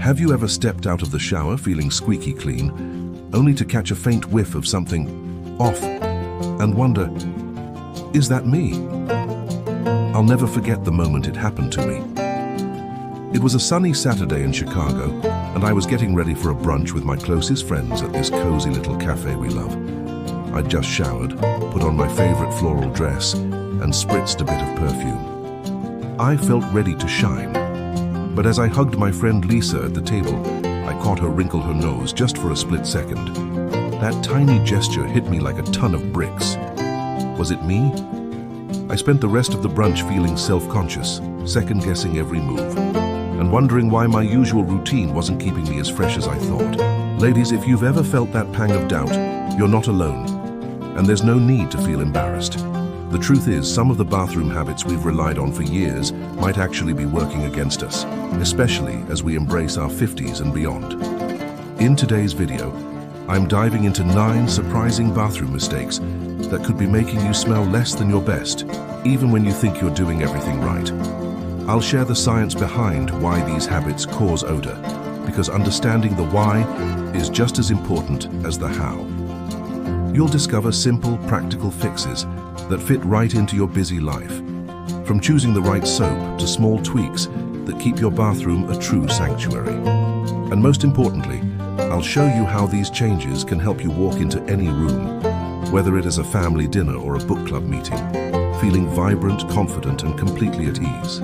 Have you ever stepped out of the shower feeling squeaky clean, only to catch a faint whiff of something off and wonder, is that me? I'll never forget the moment it happened to me. It was a sunny Saturday in Chicago, and I was getting ready for a brunch with my closest friends at this cozy little cafe we love. I'd just showered, put on my favorite floral dress, and spritzed a bit of perfume. I felt ready to shine. But as I hugged my friend Lisa at the table, I caught her wrinkle her nose just for a split second. That tiny gesture hit me like a ton of bricks. Was it me? I spent the rest of the brunch feeling self-conscious, second-guessing every move, and wondering why my usual routine wasn't keeping me as fresh as I thought. Ladies, if you've ever felt that pang of doubt, you're not alone, and there's no need to feel embarrassed. The truth is, some of the bathroom habits we've relied on for years might actually be working against us, especially as we embrace our 50s and beyond. In today's video, I'm diving into 9 surprising bathroom mistakes that could be making you smell less than your best, even when you think you're doing everything right. I'll share the science behind why these habits cause odor, because understanding the why is just as important as the how. You'll discover simple, practical fixes that fit right into your busy life, from choosing the right soap to small tweaks that keep your bathroom a true sanctuary. And most importantly, I'll show you how these changes can help you walk into any room, whether it is a family dinner or a book club meeting, feeling vibrant, confident, and completely at ease.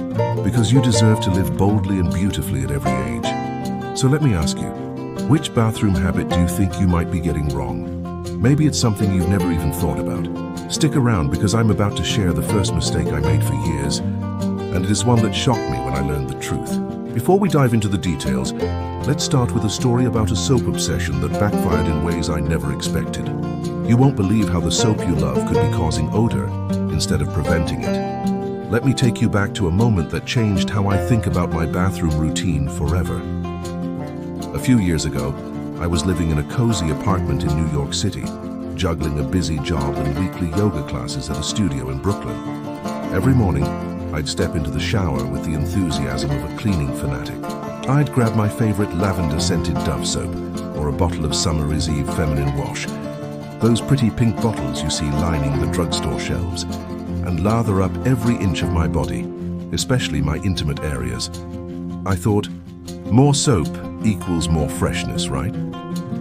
Because you deserve to live boldly and beautifully at every age. So let me ask you, which bathroom habit do you think you might be getting wrong? Maybe it's something you've never even thought about. Stick around, because I'm about to share the first mistake I made for years, and it is one that shocked me when I learned the truth. Before we dive into the details, let's start with a story about a soap obsession that backfired in ways I never expected. You won't believe how the soap you love could be causing odor instead of preventing it. Let me take you back to a moment that changed how I think about my bathroom routine forever. A few years ago, I was living in a cozy apartment in New York City, juggling a busy job and weekly yoga classes at a studio in Brooklyn. Every morning, I'd step into the shower with the enthusiasm of a cleaning fanatic. I'd grab my favorite lavender-scented Dove soap or a bottle of Summer's Eve feminine wash, those pretty pink bottles you see lining the drugstore shelves, and lather up every inch of my body, especially my intimate areas. I thought, more soap equals more freshness, right?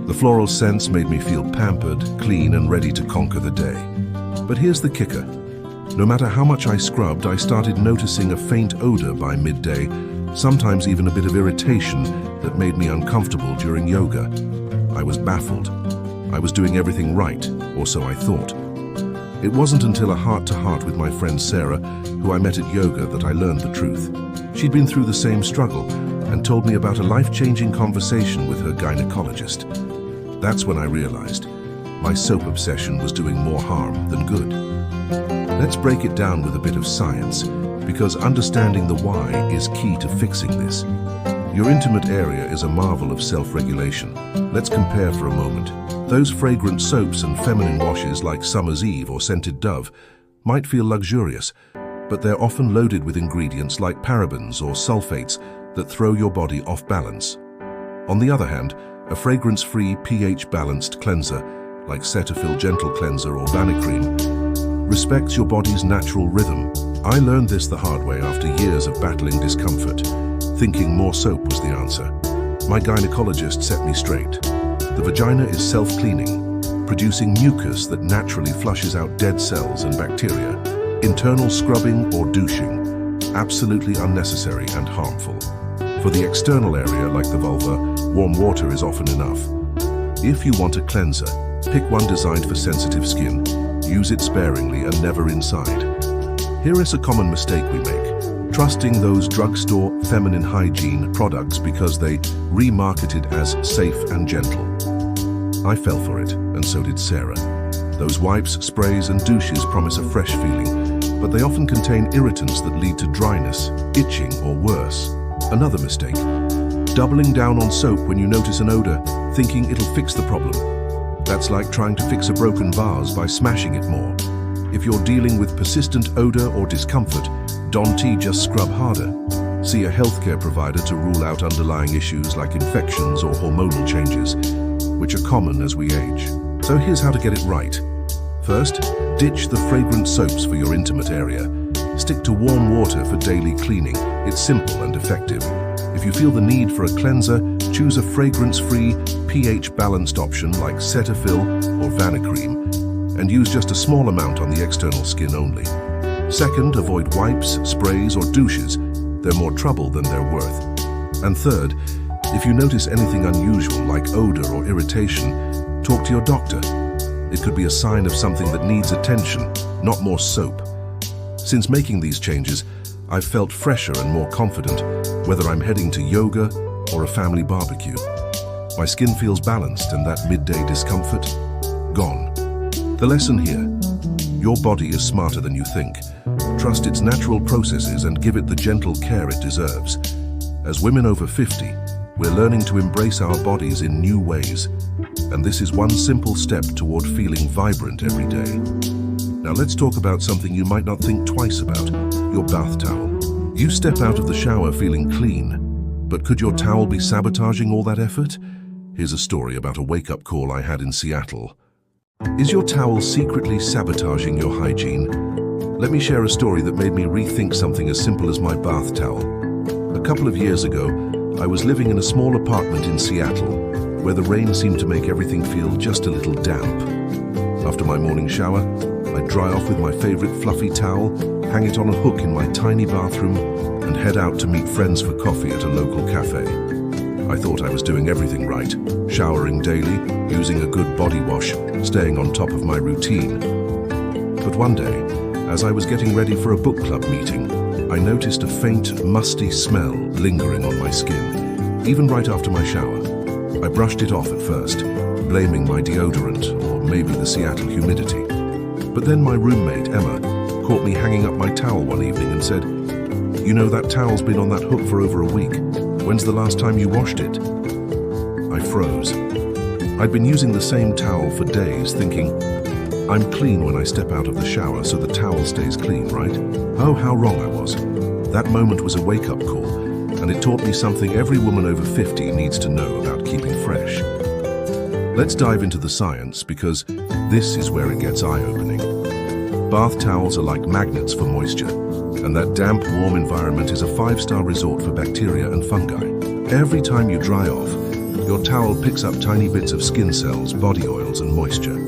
The floral scents made me feel pampered, clean, and ready to conquer the day. But here's the kicker. No matter how much I scrubbed, I started noticing a faint odor by midday, sometimes even a bit of irritation that made me uncomfortable during yoga. I was baffled. I was doing everything right, or so I thought. It wasn't until a heart-to-heart with my friend Sarah, who I met at yoga, that I learned the truth. She'd been through the same struggle and told me about a life-changing conversation with her gynecologist. That's when I realized my soap obsession was doing more harm than good. Let's break it down with a bit of science, because understanding the why is key to fixing this. Your intimate area is a marvel of self-regulation. Let's compare for a moment. Those fragrant soaps and feminine washes like Summer's Eve or scented Dove might feel luxurious, but they're often loaded with ingredients like parabens or sulfates that throw your body off balance. On the other hand, a fragrance-free, pH-balanced cleanser like Cetaphil Gentle Cleanser or Vanicream respects your body's natural rhythm. I learned this the hard way after years of battling discomfort, thinking more soap was the answer. My gynecologist set me straight. The vagina is self-cleaning, producing mucus that naturally flushes out dead cells and bacteria. Internal scrubbing or douching, absolutely unnecessary and harmful. For the external area, like the vulva, warm water is often enough. If you want a cleanser, pick one designed for sensitive skin. Use it sparingly and never inside. Here is a common mistake we make: trusting those drugstore feminine hygiene products because they remarketed as safe and gentle. I fell for it, and so did Sarah. Those wipes, sprays, and douches promise a fresh feeling, but they often contain irritants that lead to dryness, itching, or worse. Another mistake: doubling down on soap when you notice an odor, thinking it'll fix the problem. That's like trying to fix a broken vase by smashing it more. If you're dealing with persistent odor or discomfort, don't just scrub harder. See a healthcare provider to rule out underlying issues like infections or hormonal changes, which are common as we age. So here's how to get it right. First, ditch the fragrant soaps for your intimate area. Stick to warm water for daily cleaning. It's simple and effective. If you feel the need for a cleanser, choose a fragrance-free, pH-balanced option like Cetaphil or Vanicream, and use just a small amount on the external skin only. Second, avoid wipes, sprays, or douches. They're more trouble than they're worth. And third, if you notice anything unusual like odor or irritation, talk to your doctor. It could be a sign of something that needs attention, not more soap. Since making these changes, I've felt fresher and more confident, whether I'm heading to yoga or a family barbecue. My skin feels balanced and that midday discomfort, gone. The lesson here: your body is smarter than you think. Trust its natural processes and give it the gentle care it deserves. As women over 50, we're learning to embrace our bodies in new ways. And this is one simple step toward feeling vibrant every day. Now let's talk about something you might not think twice about: your bath towel. You step out of the shower feeling clean, but could your towel be sabotaging all that effort? Here's a story about a wake-up call I had in Seattle. Is your towel secretly sabotaging your hygiene? Let me share a story that made me rethink something as simple as my bath towel. A couple of years ago, I was living in a small apartment in Seattle, where the rain seemed to make everything feel just a little damp. After my morning shower, I'd dry off with my favorite fluffy towel, hang it on a hook in my tiny bathroom, and head out to meet friends for coffee at a local cafe. I thought I was doing everything right, showering daily, using a good body wash, staying on top of my routine. But one day, as I was getting ready for a book club meeting, I noticed a faint, musty smell lingering on my skin, even right after my shower. I brushed it off at first, blaming my deodorant or maybe the Seattle humidity. But then my roommate, Emma, caught me hanging up my towel one evening and said, "You know, that towel's been on that hook for over a week. When's the last time you washed it?" I froze. I'd been using the same towel for days, thinking, I'm clean when I step out of the shower, so the towel stays clean, right? Oh, how wrong I was. That moment was a wake-up call, and it taught me something every woman over 50 needs to know about keeping fresh. Let's dive into the science, because this is where it gets eye-opening. Bath towels are like magnets for moisture, and that damp, warm environment is a 5-star resort for bacteria and fungi. Every time you dry off, your towel picks up tiny bits of skin cells, body oils, and moisture.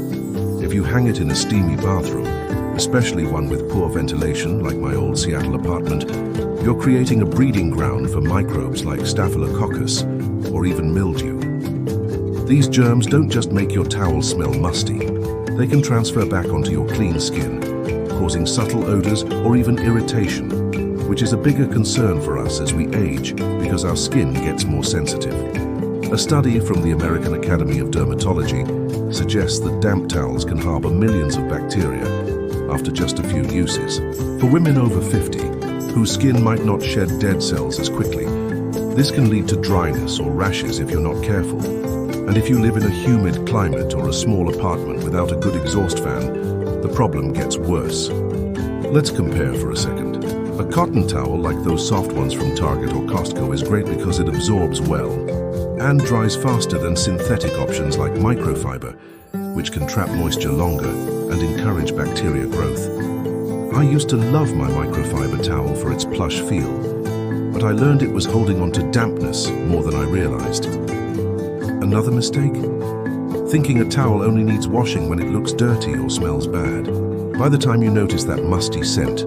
If you hang it in a steamy bathroom, especially one with poor ventilation like my old Seattle apartment, you're creating a breeding ground for microbes like Staphylococcus or even mildew. These germs don't just make your towel smell musty, they can transfer back onto your clean skin, causing subtle odors or even irritation, which is a bigger concern for us as we age because our skin gets more sensitive. A study from the American Academy of Dermatology suggests that damp towels can harbor millions of bacteria after just a few uses. For women over 50, whose skin might not shed dead cells as quickly, this can lead to dryness or rashes if you're not careful. And if you live in a humid climate or a small apartment without a good exhaust fan, the problem gets worse. Let's compare for a second. A cotton towel like those soft ones from Target or Costco is great because it absorbs well and dries faster than synthetic options like microfiber, which can trap moisture longer and encourage bacteria growth. I used to love my microfiber towel for its plush feel, but I learned it was holding on to dampness more than I realized. Another mistake? Thinking a towel only needs washing when it looks dirty or smells bad. By the time you notice that musty scent,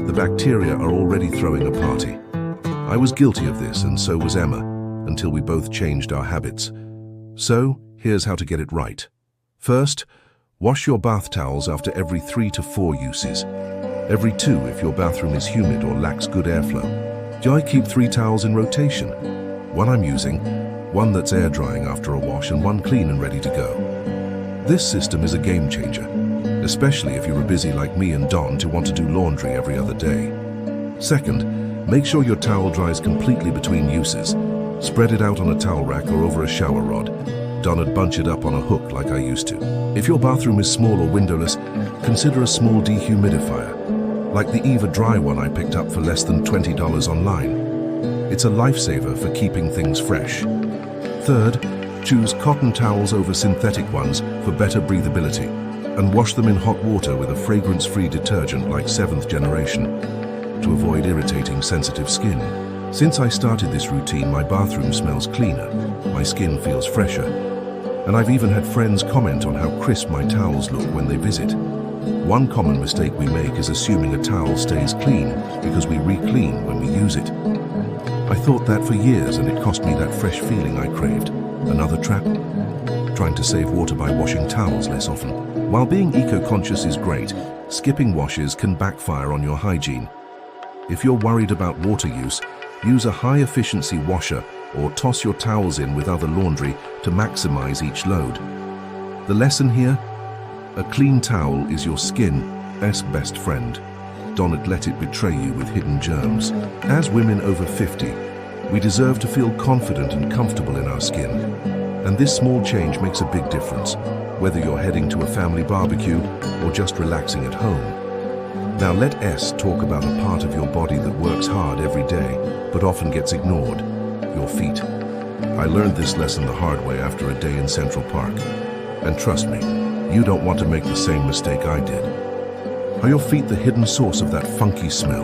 the bacteria are already throwing a party. I was guilty of this, and so was Emma, until we both changed our habits. So, here's how to get it right. First, wash your bath towels after every 3 to 4 uses. Every 2 if your bathroom is humid or lacks good airflow. I keep 3 towels in rotation. One I'm using, one that's air drying after a wash, and one clean and ready to go. This system is a game changer, especially if you're busy like me and Don to want to do laundry every other day. Second, make sure your towel dries completely between uses. Spread it out on a towel rack or over a shower rod. Don'd bunch it up on a hook like I used to. If your bathroom is small or windowless, consider a small dehumidifier, like the Eva Dry one I picked up for less than $20 online. It's a lifesaver for keeping things fresh. Third, choose cotton towels over synthetic ones for better breathability, and wash them in hot water with a fragrance-free detergent like 7th generation to avoid irritating sensitive skin. Since I started this routine, my bathroom smells cleaner, my skin feels fresher, and I've even had friends comment on how crisp my towels look when they visit. One common mistake we make is assuming a towel stays clean because we re-clean when we use it. I thought that for years, and it cost me that fresh feeling I craved. Another trap? Trying to save water by washing towels less often. While being eco-conscious is great, skipping washes can backfire on your hygiene. If you're worried about water use a high-efficiency washer or toss your towels in with other laundry to maximize each load. The lesson here? A clean towel is your skin's best friend. Don't let it betray you with hidden germs. As women over 50, we deserve to feel confident and comfortable in our skin. And this small change makes a big difference, whether you're heading to a family barbecue or just relaxing at home. Now let us talk about a part of your body that works hard every day, but often gets ignored: your feet. I learned this lesson the hard way after a day in Central Park. And trust me, you don't want to make the same mistake I did. Are your feet the hidden source of that funky smell?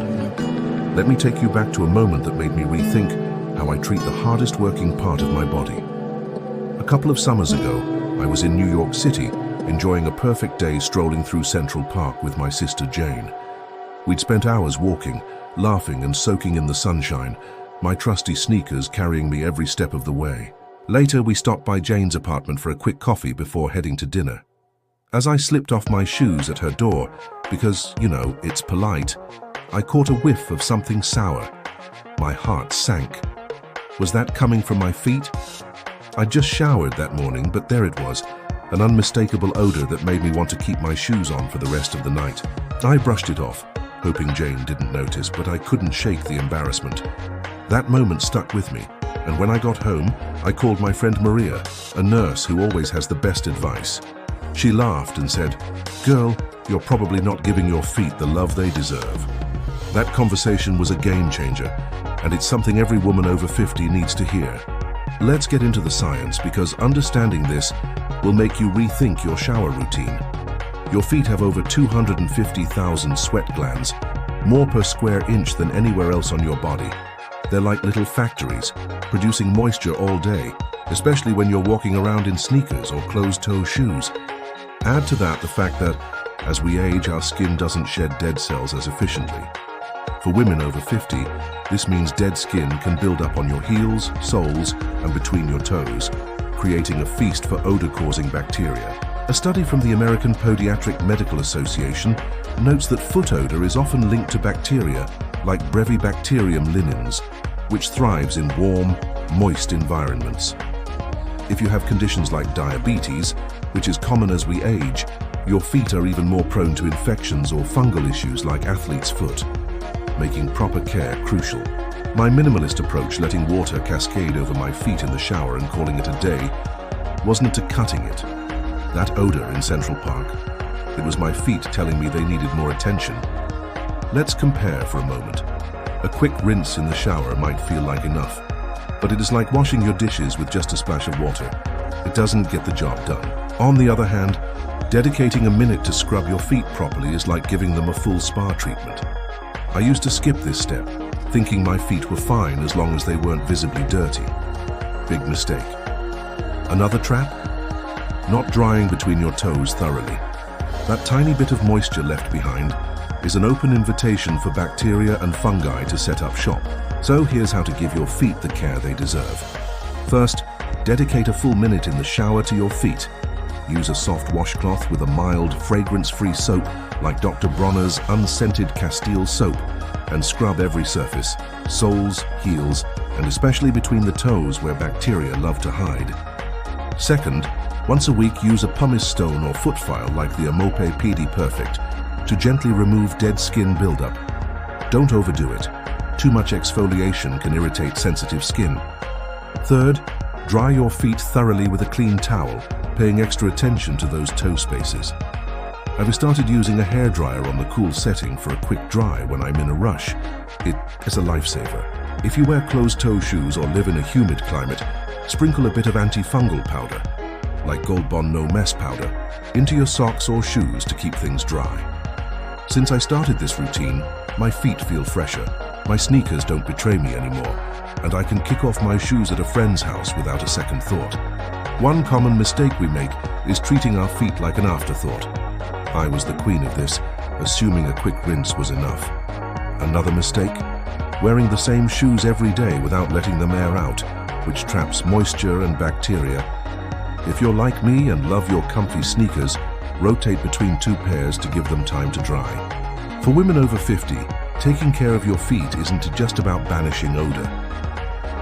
Let me take you back to a moment that made me rethink how I treat the hardest working part of my body. A couple of summers ago, I was in New York City, enjoying a perfect day strolling through Central Park with my sister Jane. We'd spent hours walking, laughing and soaking in the sunshine, my trusty sneakers carrying me every step of the way. Later, we stopped by Jane's apartment for a quick coffee before heading to dinner. As I slipped off my shoes at her door, because, it's polite, I caught a whiff of something sour. My heart sank. Was that coming from my feet? I'd just showered that morning, but there it was, an unmistakable odor that made me want to keep my shoes on for the rest of the night. I brushed it off, hoping Jane didn't notice, but I couldn't shake the embarrassment. That moment stuck with me, and when I got home, I called my friend Maria, a nurse who always has the best advice. She laughed and said, "Girl, you're probably not giving your feet the love they deserve." That conversation was a game changer, and it's something every woman over 50 needs to hear. Let's get into the science, because understanding this will make you rethink your shower routine. Your feet have over 250,000 sweat glands, more per square inch than anywhere else on your body. They're like little factories, producing moisture all day, especially when you're walking around in sneakers or closed-toe shoes. Add to that the fact that, as we age, our skin doesn't shed dead cells as efficiently. For women over 50, this means dead skin can build up on your heels, soles, and between your toes, creating a feast for odor-causing bacteria. A study from the American Podiatric Medical Association notes that foot odor is often linked to bacteria like Brevibacterium linens, which thrives in warm, moist environments. If you have conditions like diabetes, which is common as we age, your feet are even more prone to infections or fungal issues like athlete's foot, making proper care crucial. My minimalist approach, letting water cascade over my feet in the shower and calling it a day, wasn't to cutting it. That odor in Central Park, it was my feet telling me they needed more attention. Let's compare for a moment. A quick rinse in the shower might feel like enough, but it is like washing your dishes with just a splash of water. It doesn't get the job done. On the other hand, dedicating a minute to scrub your feet properly is like giving them a full spa treatment. I used to skip this step, thinking my feet were fine as long as they weren't visibly dirty. Big mistake. Another trap? Not drying between your toes thoroughly. That tiny bit of moisture left behind is an open invitation for bacteria and fungi to set up shop. So here's how to give your feet the care they deserve. First, dedicate a full minute in the shower to your feet. Use a soft washcloth with a mild, fragrance-free soap like Dr. Bronner's unscented Castile soap, and scrub every surface, soles, heels, and especially between the toes where bacteria love to hide. Second, once a week use a pumice stone or foot file like the Amope PD Perfect to gently remove dead skin buildup. Don't overdo it. Too much exfoliation can irritate sensitive skin. Third, dry your feet thoroughly with a clean towel, paying extra attention to those toe spaces. I've started using a hairdryer on the cool setting for a quick dry when I'm in a rush. It is a lifesaver. If you wear closed-toe shoes or live in a humid climate, sprinkle a bit of antifungal powder, like Gold Bond No Mess powder, into your socks or shoes to keep things dry. Since I started this routine, my feet feel fresher, my sneakers don't betray me anymore, and I can kick off my shoes at a friend's house without a second thought. One common mistake we make is treating our feet like an afterthought. I was the queen of this, assuming a quick rinse was enough. Another mistake? Wearing the same shoes every day without letting them air out, which traps moisture and bacteria. If you're like me and love your comfy sneakers, rotate between two pairs to give them time to dry. For women over 50, taking care of your feet isn't just about banishing odor.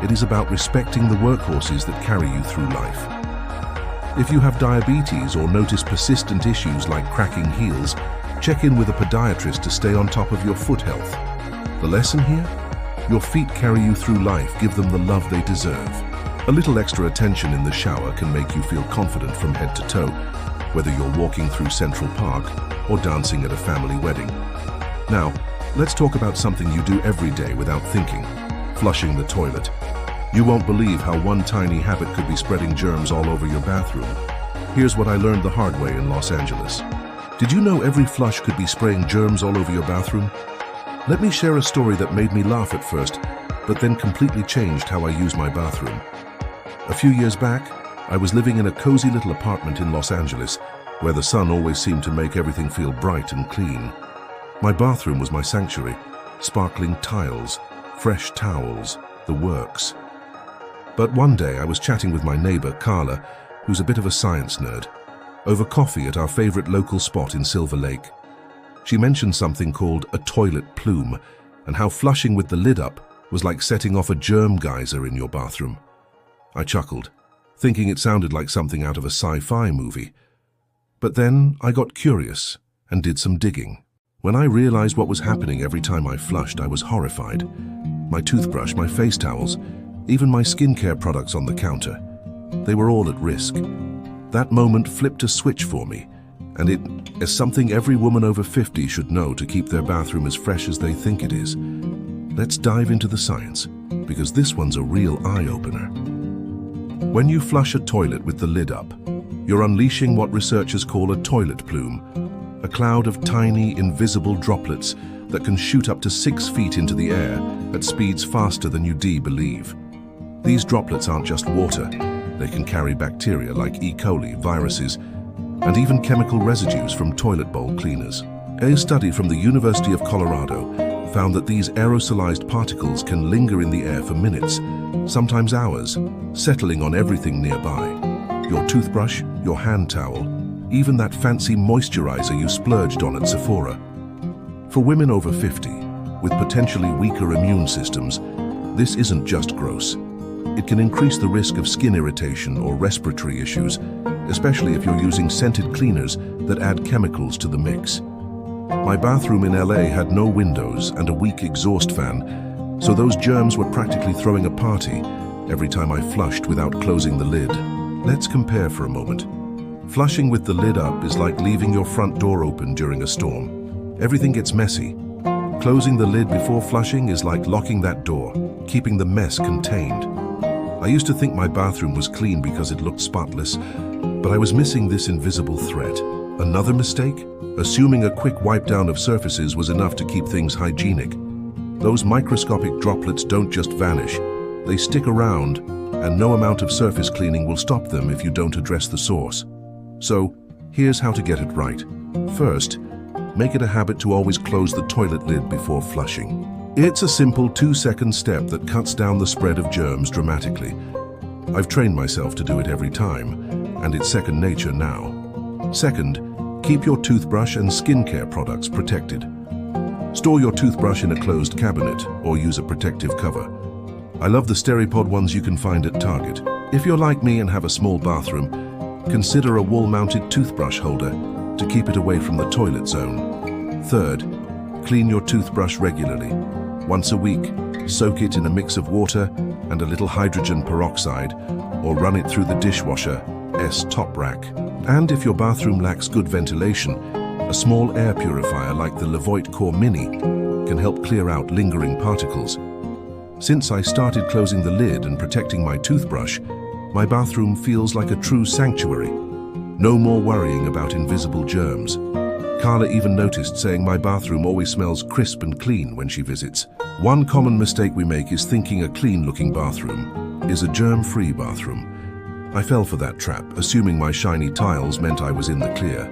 It is about respecting the workhorses that carry you through life. If you have diabetes or notice persistent issues like cracking heels, check in with a podiatrist to stay on top of your foot health. The lesson here? Your feet carry you through life, give them the love they deserve. A little extra attention in the shower can make you feel confident from head to toe, whether you're walking through Central Park or dancing at a family wedding. Now, let's talk about something you do every day without thinking: flushing the toilet. You won't believe how one tiny habit could be spreading germs all over your bathroom. Here's what I learned the hard way in Los Angeles. Did you know every flush could be spraying germs all over your bathroom? Let me share a story that made me laugh at first, but then completely changed how I use my bathroom. A few years back, I was living in a cozy little apartment in Los Angeles, where the sun always seemed to make everything feel bright and clean. My bathroom was my sanctuary: sparkling tiles, fresh towels, the works. But one day I was chatting with my neighbor, Carla, who's a bit of a science nerd, over coffee at our favorite local spot in Silver Lake. She mentioned something called a toilet plume, and how flushing with the lid up was like setting off a germ geyser in your bathroom. I chuckled, thinking it sounded like something out of a sci-fi movie. But then I got curious and did some digging. When I realized what was happening every time I flushed, I was horrified. My toothbrush, my face towels, even my skincare products on the counter, they were all at risk. That moment flipped a switch for me, and it is something every woman over 50 should know to keep their bathroom as fresh as they think it is. Let's dive into the science, because this one's a real eye-opener. When you flush a toilet with the lid up, you're unleashing what researchers call a toilet plume, a cloud of tiny, invisible droplets that can shoot up to 6 feet into the air at speeds faster than you'd believe. These droplets aren't just water. They can carry bacteria like E. coli, viruses, and even chemical residues from toilet bowl cleaners. A study from the University of Colorado found that these aerosolized particles can linger in the air for minutes, sometimes hours, settling on everything nearby. Your toothbrush, your hand towel, even that fancy moisturizer you splurged on at Sephora. For women over 50, with potentially weaker immune systems, this isn't just gross. It can increase the risk of skin irritation or respiratory issues, especially if you're using scented cleaners that add chemicals to the mix. My bathroom in LA had no windows and a weak exhaust fan, so those germs were practically throwing a party every time I flushed without closing the lid. Let's compare for a moment. Flushing with the lid up is like leaving your front door open during a storm. Everything gets messy. Closing the lid before flushing is like locking that door, keeping the mess contained. I used to think my bathroom was clean because it looked spotless, but I was missing this invisible thread. Another mistake? Assuming a quick wipe down of surfaces was enough to keep things hygienic. Those microscopic droplets don't just vanish. They stick around, and no amount of surface cleaning will stop them if you don't address the source. So, here's how to get it right. First, make it a habit to always close the toilet lid before flushing. It's a simple 2-second step that cuts down the spread of germs dramatically. I've trained myself to do it every time, and it's second nature now. Second, keep your toothbrush and skincare products protected. Store your toothbrush in a closed cabinet or use a protective cover. I love the Steripod ones you can find at Target. If you're like me and have a small bathroom, consider a wall-mounted toothbrush holder to keep it away from the toilet zone. Third, clean your toothbrush regularly. Once a week, soak it in a mix of water and a little hydrogen peroxide, or run it through the dishwasher's top rack. And if your bathroom lacks good ventilation, a small air purifier like the Levoit Core Mini can help clear out lingering particles. Since I started closing the lid and protecting my toothbrush, my bathroom feels like a true sanctuary. No more worrying about invisible germs. Carla even noticed, saying my bathroom always smells crisp and clean when she visits. One common mistake we make is thinking a clean-looking bathroom is a germ-free bathroom. I fell for that trap, assuming my shiny tiles meant I was in the clear.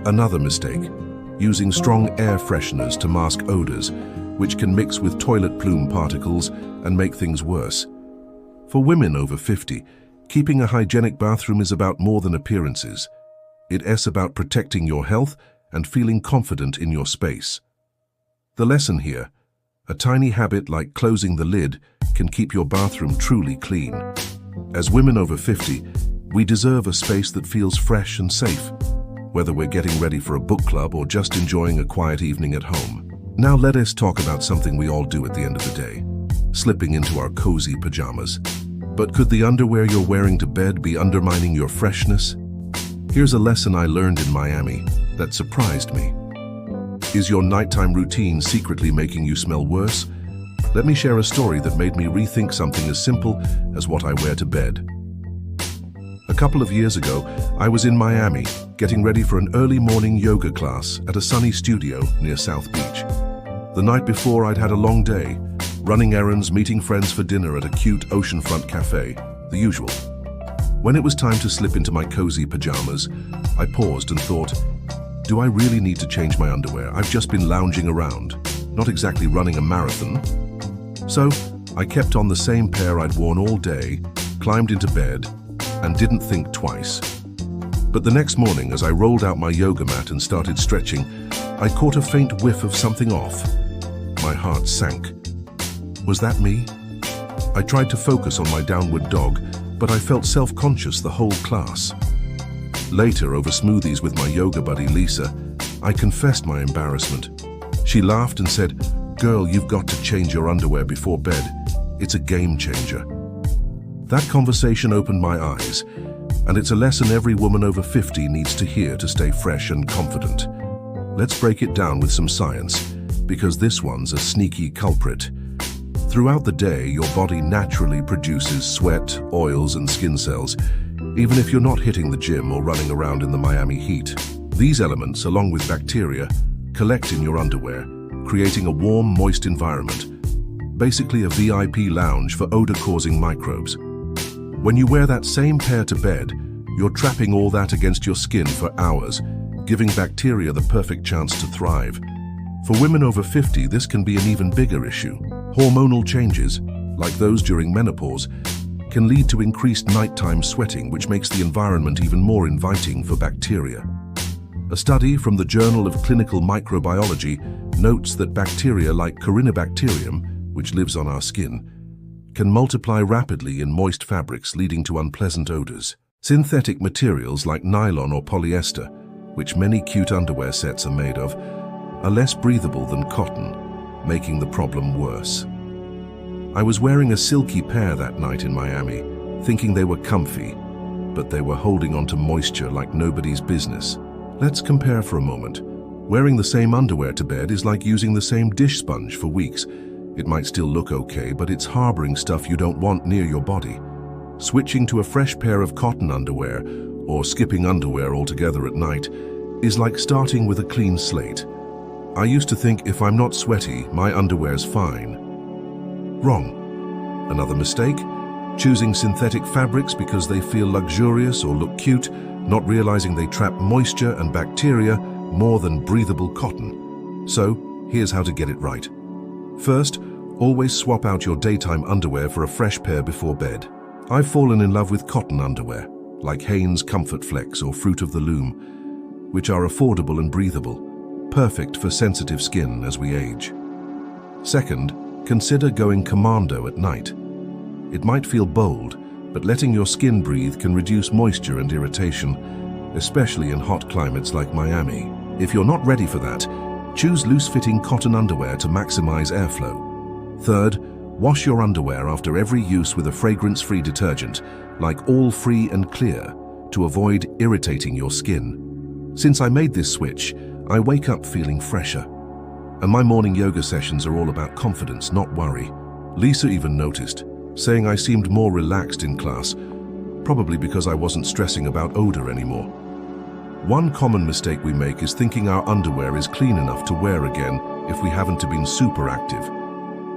Another mistake, using strong air fresheners to mask odors, which can mix with toilet plume particles and make things worse. For women over 50, keeping a hygienic bathroom is about more than appearances. It's about protecting your health and feeling confident in your space. The lesson here, a tiny habit like closing the lid can keep your bathroom truly clean. As women over 50, we deserve a space that feels fresh and safe, whether we're getting ready for a book club or just enjoying a quiet evening at home. Now let us talk about something we all do at the end of the day, slipping into our cozy pajamas. But could the underwear you're wearing to bed be undermining your freshness? Here's a lesson I learned in Miami that surprised me. Is your nighttime routine secretly making you smell worse? Let me share a story that made me rethink something as simple as what I wear to bed. A couple of years ago, I was in Miami, getting ready for an early morning yoga class at a sunny studio near South Beach. The night before, I'd had a long day, running errands, meeting friends for dinner at a cute oceanfront cafe, the usual. When it was time to slip into my cozy pajamas, I paused and thought, do I really need to change my underwear? I've just been lounging around, not exactly running a marathon. So, I kept on the same pair I'd worn all day, climbed into bed, and didn't think twice. But the next morning, as I rolled out my yoga mat and started stretching, I caught a faint whiff of something off. My heart sank. Was that me? I tried to focus on my downward dog, but I felt self-conscious the whole class. Later, over smoothies with my yoga buddy Lisa, I confessed my embarrassment. She laughed and said, "Girl, you've got to change your underwear before bed. It's a game changer." That conversation opened my eyes, and it's a lesson every woman over 50 needs to hear to stay fresh and confident. Let's break it down with some science, because this one's a sneaky culprit. Throughout the day, your body naturally produces sweat, oils, and skin cells, even if you're not hitting the gym or running around in the Miami heat. These elements, along with bacteria, collect in your underwear, creating a warm, moist environment, basically a VIP lounge for odor-causing microbes. When you wear that same pair to bed, you're trapping all that against your skin for hours, giving bacteria the perfect chance to thrive. For women over 50, this can be an even bigger issue. Hormonal changes, like those during menopause, can lead to increased nighttime sweating, which makes the environment even more inviting for bacteria. A study from the Journal of Clinical Microbiology notes that bacteria like Corynebacterium, which lives on our skin, can multiply rapidly in moist fabrics, leading to unpleasant odors. Synthetic materials like nylon or polyester, which many cute underwear sets are made of, are less breathable than cotton, making the problem worse. I was wearing a silky pair that night in Miami, thinking they were comfy, but they were holding onto moisture like nobody's business. Let's compare for a moment. Wearing the same underwear to bed is like using the same dish sponge for weeks. It might still look okay, but it's harboring stuff you don't want near your body. Switching to a fresh pair of cotton underwear, or skipping underwear altogether at night, is like starting with a clean slate. I used to think if I'm not sweaty, my underwear's fine. Wrong. Another mistake? Choosing synthetic fabrics because they feel luxurious or look cute, not realizing they trap moisture and bacteria more than breathable cotton. So, here's how to get it right. First, always swap out your daytime underwear for a fresh pair before bed. I've fallen in love with cotton underwear, like Hanes Comfort Flex or Fruit of the Loom, which are affordable and breathable, perfect for sensitive skin as we age. Second, consider going commando at night. It might feel bold, but letting your skin breathe can reduce moisture and irritation, especially in hot climates like Miami. If you're not ready for that, choose loose-fitting cotton underwear to maximize airflow. Third, wash your underwear after every use with a fragrance-free detergent, like All Free and Clear, to avoid irritating your skin. Since I made this switch, I wake up feeling fresher. And my morning yoga sessions are all about confidence, not worry. Lisa even noticed, saying I seemed more relaxed in class, probably because I wasn't stressing about odor anymore. One common mistake we make is thinking our underwear is clean enough to wear again if we haven't been super active.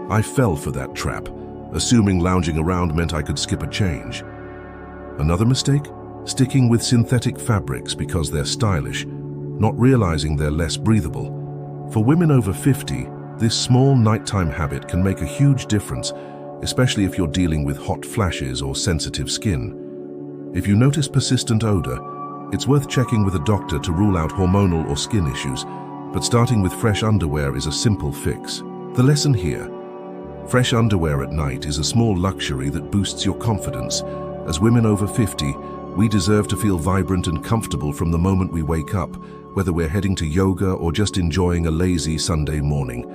I fell for that trap, assuming lounging around meant I could skip a change. Another mistake? Sticking with synthetic fabrics because they're stylish, not realizing they're less breathable. For women over 50, this small nighttime habit can make a huge difference, especially if you're dealing with hot flashes or sensitive skin. If you notice persistent odor, it's worth checking with a doctor to rule out hormonal or skin issues, but starting with fresh underwear is a simple fix. The lesson here: fresh underwear at night is a small luxury that boosts your confidence. As women over 50, we deserve to feel vibrant and comfortable from the moment we wake up, whether we're heading to yoga or just enjoying a lazy Sunday morning.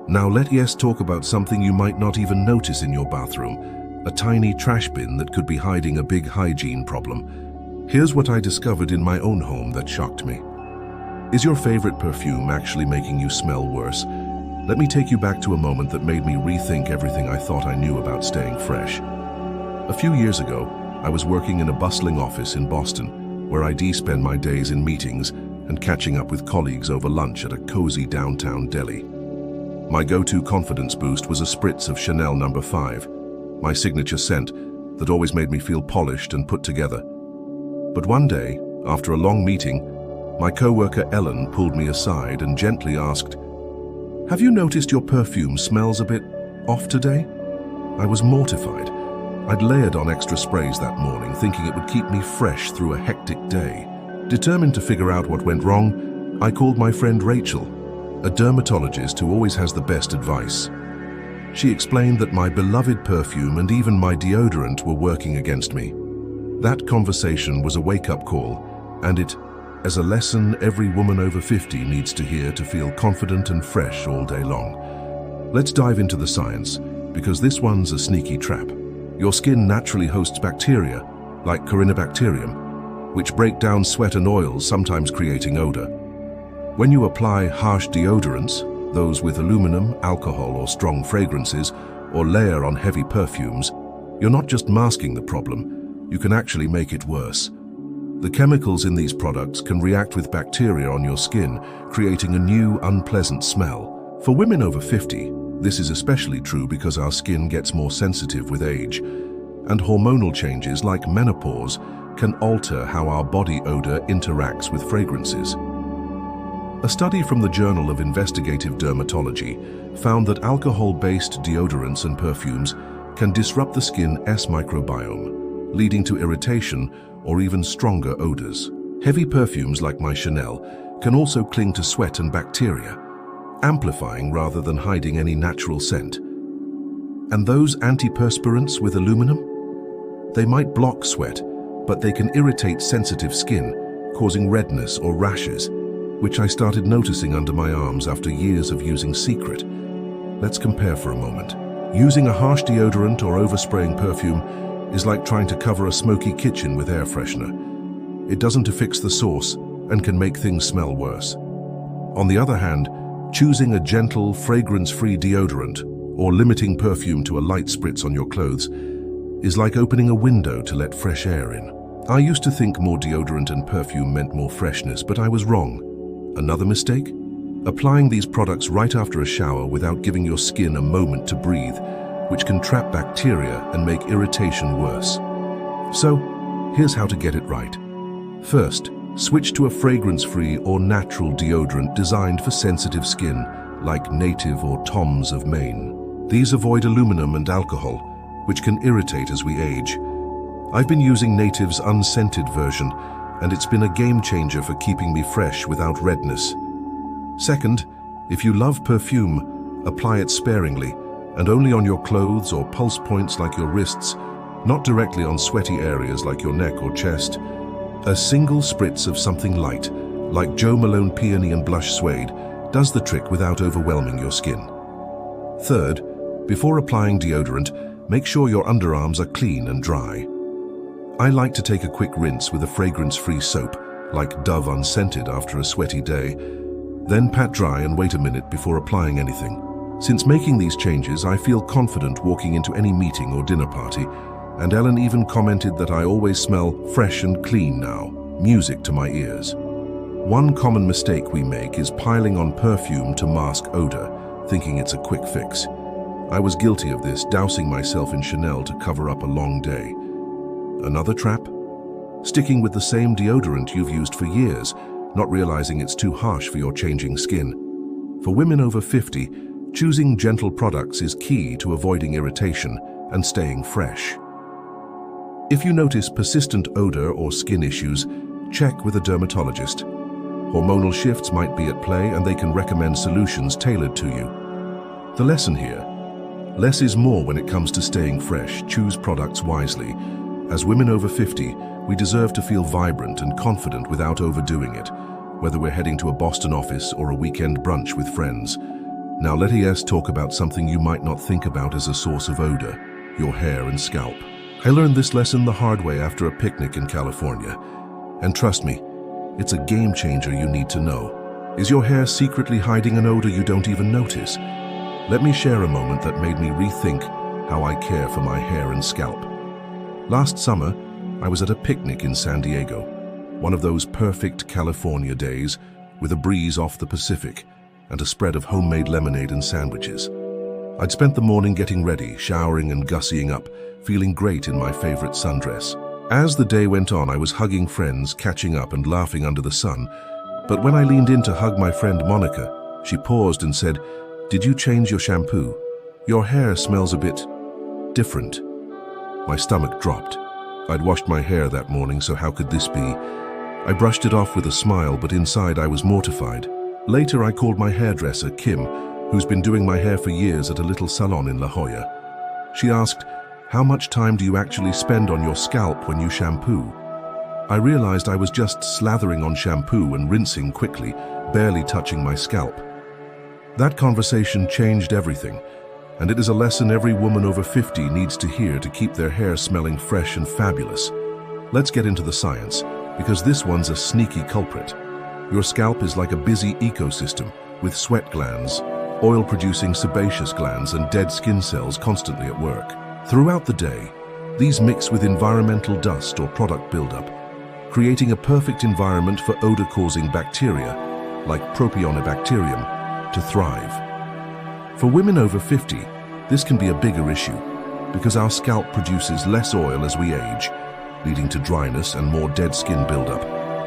Now let's talk about something you might not even notice in your bathroom, a tiny trash bin that could be hiding a big hygiene problem. Here's what I discovered in my own home that shocked me. Is your favorite perfume actually making you smell worse? Let me take you back to a moment that made me rethink everything I thought I knew about staying fresh. A few years ago, I was working in a bustling office in Boston, where I'd spend my days in meetings and catching up with colleagues over lunch at a cozy downtown deli. My go-to confidence boost was a spritz of Chanel No. 5, my signature scent that always made me feel polished and put together. But one day, after a long meeting, my coworker Ellen pulled me aside and gently asked, "Have you noticed your perfume smells a bit off today?" I was mortified. I'd layered on extra sprays that morning, thinking it would keep me fresh through a hectic day. Determined to figure out what went wrong, I called my friend Rachel, a dermatologist who always has the best advice. She explained that my beloved perfume and even my deodorant were working against me. That conversation was a wake-up call, and it as a lesson every woman over 50 needs to hear to feel confident and fresh all day long. Let's dive into the science, because this one's a sneaky trap. Your skin naturally hosts bacteria, like Corynebacterium, which break down sweat and oils, sometimes creating odor. When you apply harsh deodorants, those with aluminum, alcohol, or strong fragrances, or layer on heavy perfumes, you're not just masking the problem, you can actually make it worse. The chemicals in these products can react with bacteria on your skin, creating a new, unpleasant smell. For women over 50, this is especially true because our skin gets more sensitive with age, and hormonal changes like menopause can alter how our body odor interacts with fragrances. A study from the Journal of Investigative Dermatology found that alcohol-based deodorants and perfumes can disrupt the skin's microbiome, leading to irritation or even stronger odors. Heavy perfumes like my Chanel can also cling to sweat and bacteria, amplifying rather than hiding any natural scent. And those antiperspirants with aluminum? They might block sweat, but they can irritate sensitive skin, causing redness or rashes, which I started noticing under my arms after years of using Secret. Let's compare for a moment. Using a harsh deodorant or overspraying perfume is like trying to cover a smoky kitchen with air freshener. It doesn't fix the source and can make things smell worse. On the other hand, choosing a gentle, fragrance-free deodorant or limiting perfume to a light spritz on your clothes is like opening a window to let fresh air in. I used to think more deodorant and perfume meant more freshness, but I was wrong. Another mistake? Applying these products right after a shower without giving your skin a moment to breathe, which can trap bacteria and make irritation worse. So, here's how to get it right. First, switch to a fragrance-free or natural deodorant designed for sensitive skin, like Native or Tom's of Maine. These avoid aluminum and alcohol, which can irritate as we age. I've been using Native's unscented version, and it's been a game changer for keeping me fresh without redness. Second, if you love perfume, apply it sparingly, and only on your clothes or pulse points like your wrists, not directly on sweaty areas like your neck or chest. A single spritz of something light, like Jo Malone Peony and Blush Suede, does the trick without overwhelming your skin. Third, before applying deodorant, make sure your underarms are clean and dry. I like to take a quick rinse with a fragrance-free soap, like Dove Unscented after a sweaty day, then pat dry and wait a minute before applying anything. Since making these changes, I feel confident walking into any meeting or dinner party, and Ellen even commented that I always smell fresh and clean now, music to my ears. One common mistake we make is piling on perfume to mask odor, thinking it's a quick fix. I was guilty of this, dousing myself in Chanel to cover up a long day. Another trap? Sticking with the same deodorant you've used for years, not realizing it's too harsh for your changing skin. For women over 50, choosing gentle products is key to avoiding irritation and staying fresh. If you notice persistent odor or skin issues, check with a dermatologist. Hormonal shifts might be at play, and they can recommend solutions tailored to you. The lesson here: less is more when it comes to staying fresh. Choose products wisely. As women over 50, we deserve to feel vibrant and confident without overdoing it, whether we're heading to a Boston office or a weekend brunch with friends. Now let us talk about something you might not think about as a source of odor: your hair and scalp. I learned this lesson the hard way after a picnic in California. And trust me, it's a game changer you need to know. Is your hair secretly hiding an odor you don't even notice? Let me share a moment that made me rethink how I care for my hair and scalp. Last summer, I was at a picnic in San Diego, one of those perfect California days with a breeze off the Pacific and a spread of homemade lemonade and sandwiches. I'd spent the morning getting ready, showering and gussying up, feeling great in my favorite sundress. As the day went on, I was hugging friends, catching up and laughing under the sun. But when I leaned in to hug my friend Monica, she paused and said, "Did you change your shampoo? Your hair smells a bit different." My stomach dropped. I'd washed my hair that morning, so how could this be? I brushed it off with a smile, but inside I was mortified. Later, I called my hairdresser, Kim, who's been doing my hair for years at a little salon in La Jolla. She asked, "How much time do you actually spend on your scalp when you shampoo?" I realized I was just slathering on shampoo and rinsing quickly, barely touching my scalp. That conversation changed everything, and it is a lesson every woman over 50 needs to hear to keep their hair smelling fresh and fabulous. Let's get into the science, because this one's a sneaky culprit. Your scalp is like a busy ecosystem with sweat glands, oil-producing sebaceous glands, and dead skin cells constantly at work. Throughout the day, these mix with environmental dust or product buildup, creating a perfect environment for odor-causing bacteria, like Propionibacterium, to thrive. For women over 50, this can be a bigger issue, because our scalp produces less oil as we age, leading to dryness and more dead skin buildup,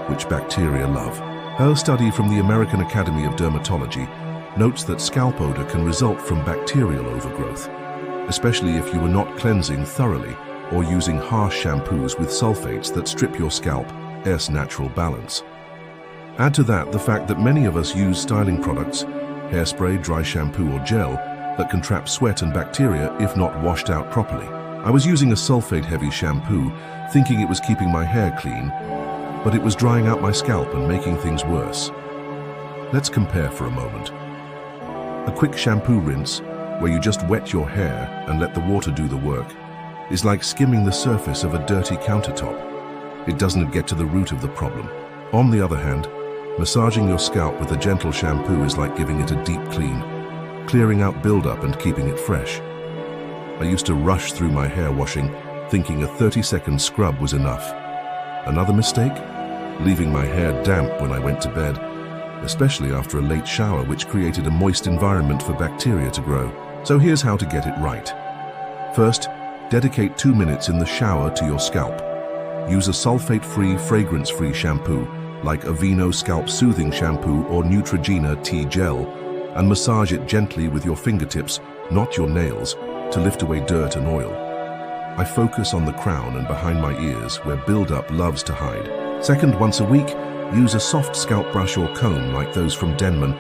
which bacteria love. A study from the American Academy of Dermatology notes that scalp odor can result from bacterial overgrowth, especially if you are not cleansing thoroughly or using harsh shampoos with sulfates that strip your scalp's natural balance. Add to that the fact that many of us use styling products, hairspray, dry shampoo or gel, that can trap sweat and bacteria if not washed out properly. I was using a sulfate-heavy shampoo, thinking it was keeping my hair clean, but it was drying out my scalp and making things worse. Let's compare for a moment. A quick shampoo rinse, where you just wet your hair and let the water do the work, is like skimming the surface of a dirty countertop. It doesn't get to the root of the problem. On the other hand, massaging your scalp with a gentle shampoo is like giving it a deep clean, clearing out buildup and keeping it fresh. I used to rush through my hair washing, thinking a 30-second scrub was enough. Another mistake? Leaving my hair damp when I went to bed, especially after a late shower, which created a moist environment for bacteria to grow. So here's how to get it right. First, dedicate 2 minutes in the shower to your scalp. Use a sulfate-free, fragrance-free shampoo, like Aveeno Scalp Soothing Shampoo or Neutrogena Tea Gel, and massage it gently with your fingertips, not your nails, to lift away dirt and oil. I focus on the crown and behind my ears, where buildup loves to hide. Second, once a week, use a soft scalp brush or comb like those from Denman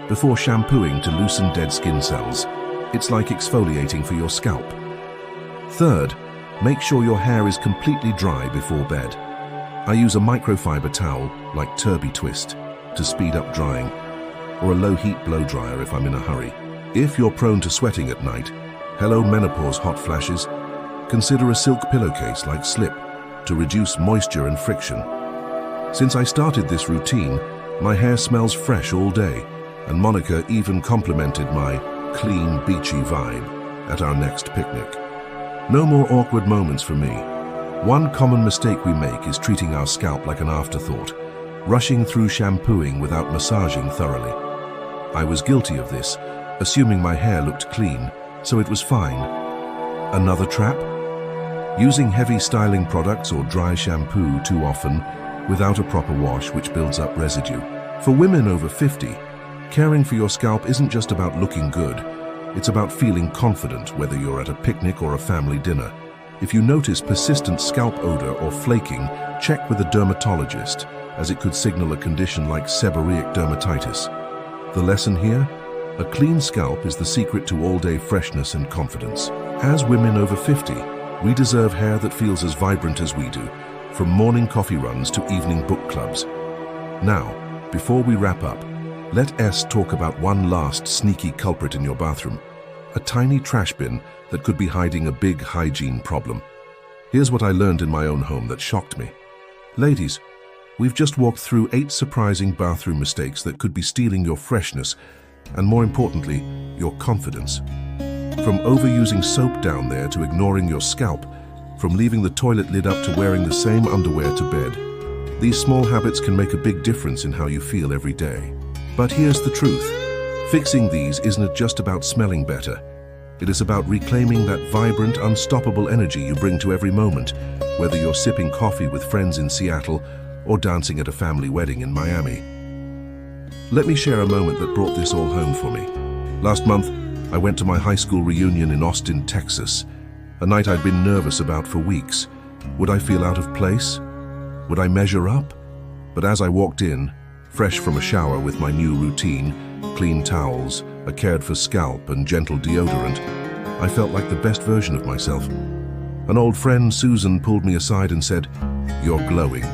before shampooing to loosen dead skin cells. It's like exfoliating for your scalp. Third, make sure your hair is completely dry before bed. I use a microfiber towel like Turby Twist to speed up drying, or a low-heat blow dryer if I'm in a hurry. If you're prone to sweating at night, hello menopause hot flashes, consider a silk pillowcase like Slip to reduce moisture and friction. Since I started this routine, my hair smells fresh all day, and Monica even complimented my clean, beachy vibe at our next picnic. No more awkward moments for me. One common mistake we make is treating our scalp like an afterthought, rushing through shampooing without massaging thoroughly. I was guilty of this, assuming my hair looked clean, so it was fine. Another trap? Using heavy styling products or dry shampoo too often without a proper wash, which builds up residue. For women over 50, caring for your scalp isn't just about looking good, it's about feeling confident, whether you're at a picnic or a family dinner. If you notice persistent scalp odor or flaking, check with a dermatologist, as it could signal a condition like seborrheic dermatitis. The lesson here? A clean scalp is the secret to all-day freshness and confidence. As women over 50, we deserve hair that feels as vibrant as we do, from morning coffee runs to evening book clubs. Now, before we wrap up, let us talk about one last sneaky culprit in your bathroom. A tiny trash bin that could be hiding a big hygiene problem. Here's what I learned in my own home that shocked me. Ladies, we've just walked through 8 surprising bathroom mistakes that could be stealing your freshness and, more importantly, your confidence. From overusing soap down there to ignoring your scalp, from leaving the toilet lid up to wearing the same underwear to bed. These small habits can make a big difference in how you feel every day. But here's the truth. Fixing these isn't just about smelling better. It is about reclaiming that vibrant, unstoppable energy you bring to every moment, whether you're sipping coffee with friends in Seattle or dancing at a family wedding in Miami. Let me share a moment that brought this all home for me. Last month, I went to my high school reunion in Austin, Texas, a night I'd been nervous about for weeks. Would I feel out of place? Would I measure up? But as I walked in, fresh from a shower with my new routine, clean towels, a cared-for scalp and gentle deodorant, I felt like the best version of myself. An old friend, Susan, pulled me aside and said, "You're glowing.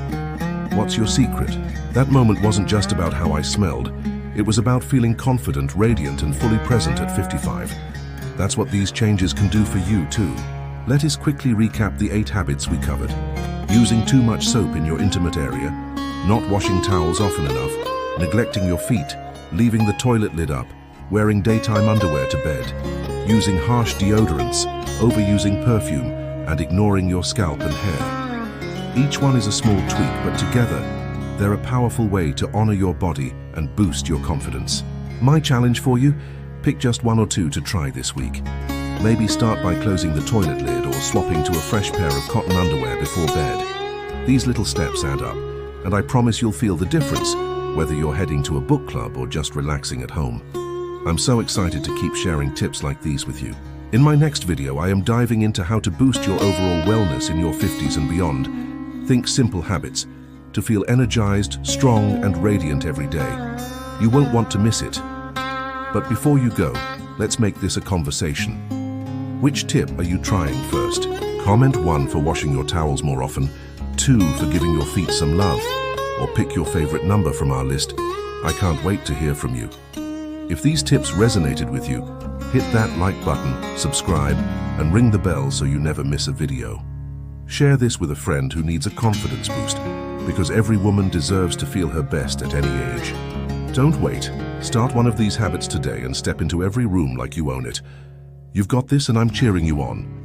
What's your secret?" That moment wasn't just about how I smelled. It was about feeling confident, radiant, and fully present at 55. That's what these changes can do for you too. Let us quickly recap the 8 habits we covered. Using too much soap in your intimate area, not washing towels often enough, neglecting your feet, leaving the toilet lid up, wearing daytime underwear to bed, using harsh deodorants, overusing perfume, and ignoring your scalp and hair. Each one is a small tweak, but together, they're a powerful way to honor your body and boost your confidence. My challenge for you? Pick just 1 or 2 to try this week. Maybe start by closing the toilet lid or swapping to a fresh pair of cotton underwear before bed. These little steps add up, and I promise you'll feel the difference, whether you're heading to a book club or just relaxing at home. I'm so excited to keep sharing tips like these with you. In my next video, I am diving into how to boost your overall wellness in your 50s and beyond. Think simple habits to feel energized, strong, and radiant every day. You won't want to miss it. But before you go, let's make this a conversation. Which tip are you trying first? Comment 1 for washing your towels more often, 2 for giving your feet some love, or pick your favorite number from our list. I can't wait to hear from you. If these tips resonated with you, hit that like button, subscribe, and ring the bell so you never miss a video. Share this with a friend who needs a confidence boost, because every woman deserves to feel her best at any age. Don't wait. Start one of these habits today and step into every room like you own it. You've got this, and I'm cheering you on.